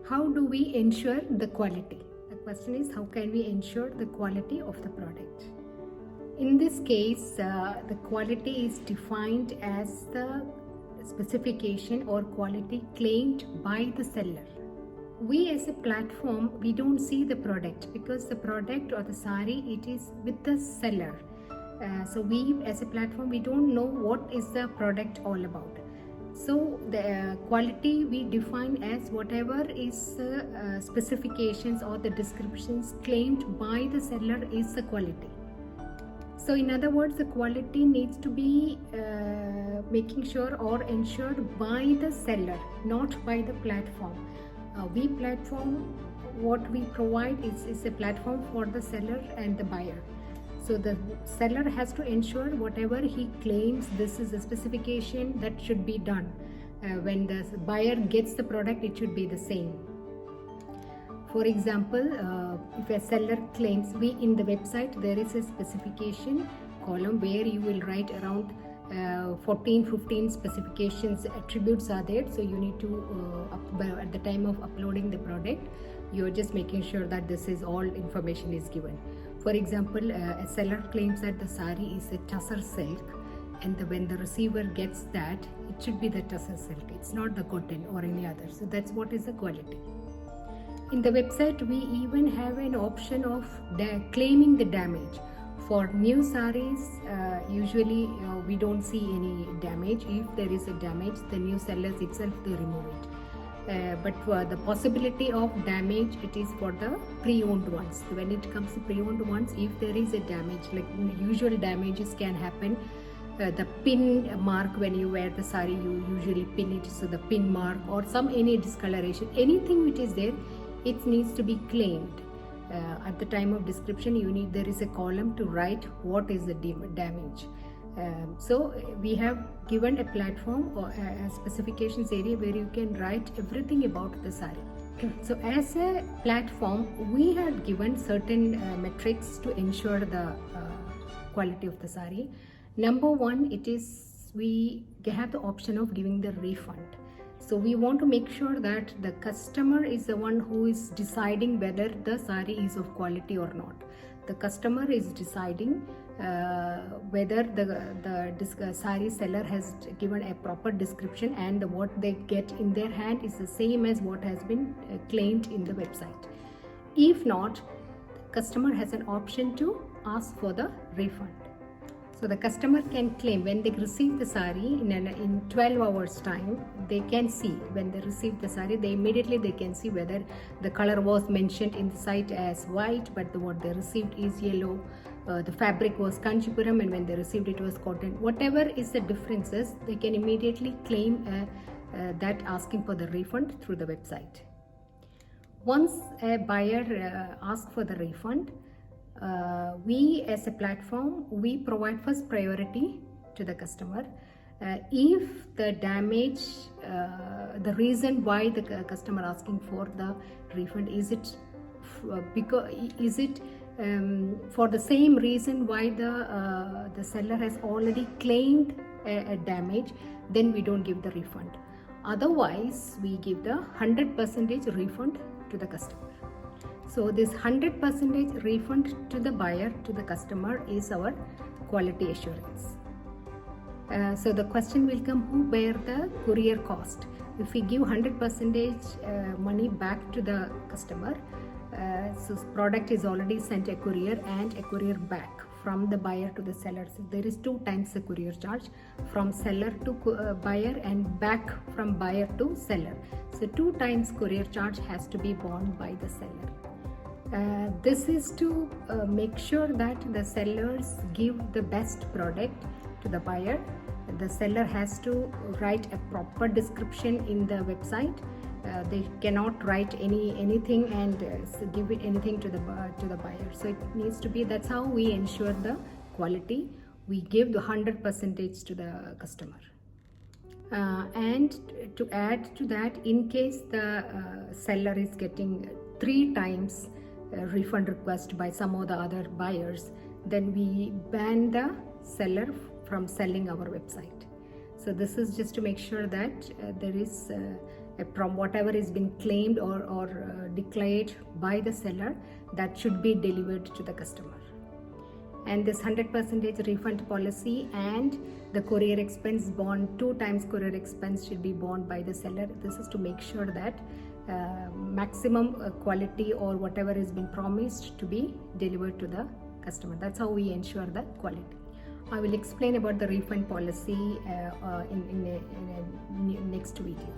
How do we ensure the quality? The question is, how can we ensure the quality of the product? In this case, the quality is defined as the specification or quality claimed by the seller. We as a platform, we don't see the product because the product or the sari, it is with the seller. So we as a platform, we don't know what is the product all about. So the quality we define as whatever is specifications or the descriptions claimed by the seller is the quality. So in other words, the quality needs to be making sure or ensured by the seller, not by the platform. We platform, what we provide is a platform for the seller and the buyer. So the seller has to ensure whatever he claims, this is a specification that should be done. When the buyer gets the product, it should be the same. For example, if a seller claims, in the website there is a specification column where you will write around 14-15 specifications, attributes are there. So you need to at the time of uploading the product, you're just making sure that this is all information is given. For example, a seller claims that the sari is a tussar silk, and when the receiver gets that, it should be the tussar silk, it's not the cotton or any other. So that's what is the quality. In the website, we even have an option of claiming the damage. For new saris, usually we don't see any damage. If there is a damage, the new sellers itself, they remove it. But for the possibility of damage, it is for the pre-owned ones. When it comes to pre-owned ones, if there is a damage, like usual damages can happen. The pin mark, when you wear the sari, you usually pin it. So the pin mark or any discoloration, anything which is there, it needs to be claimed. At the time of description, there is a column to write what is the damage. So we have given a platform or a specifications area where you can write everything about the sari. So as a platform, we have given certain metrics to ensure the quality of the sari. Number one, we have the option of giving the refund. So we want to make sure that the customer is the one who is deciding whether the sari is of quality or not. The customer is deciding whether the sari seller has given a proper description and what they get in their hand is the same as what has been claimed in the website. If not, the customer has an option to ask for the refund. So the customer can claim when they receive the sari in 12 hours time, they can see when they receive the sari, they can see whether the color was mentioned in the site as white, but what they received is yellow. The fabric was kanchipuram, and when they received it was cotton. Whatever is the differences, they can immediately claim that, asking for the refund through the website. Once a buyer asks for the refund, we as a platform, we provide first priority to the customer. If the damage, the reason why the customer asking for the refund, is it for the same reason why the seller has already claimed a damage, then we don't give the refund. Otherwise, we give the 100% refund to the customer. So this 100% refund to the buyer, to the customer, is our quality assurance. So the question will come, who bear the courier cost? If we give 100% money back to the customer, so product is already sent a courier and a courier back from the buyer to the seller. So there is 2 times the courier charge, from seller to buyer and back from buyer to seller. So 2 times courier charge has to be borne by the seller. This is to make sure that the sellers give the best product to the buyer. The seller has to write a proper description in the website. They cannot write anything and give it anything to the buyer. So it needs to be, that's how we ensure the quality. We give the 100% to the customer. And to add to that, in case the seller is getting 3 times refund request by some of the other buyers, then we ban the seller from selling our website. So this is just to make sure that there is from whatever has been claimed or declared by the seller, that should be delivered to the customer. And this 100% refund policy and the courier expense bond, 2 times courier expense should be borne by the seller. This is to make sure that maximum quality or whatever has been promised to be delivered to the customer. That's how we ensure the quality. I will explain about the refund policy in a next video.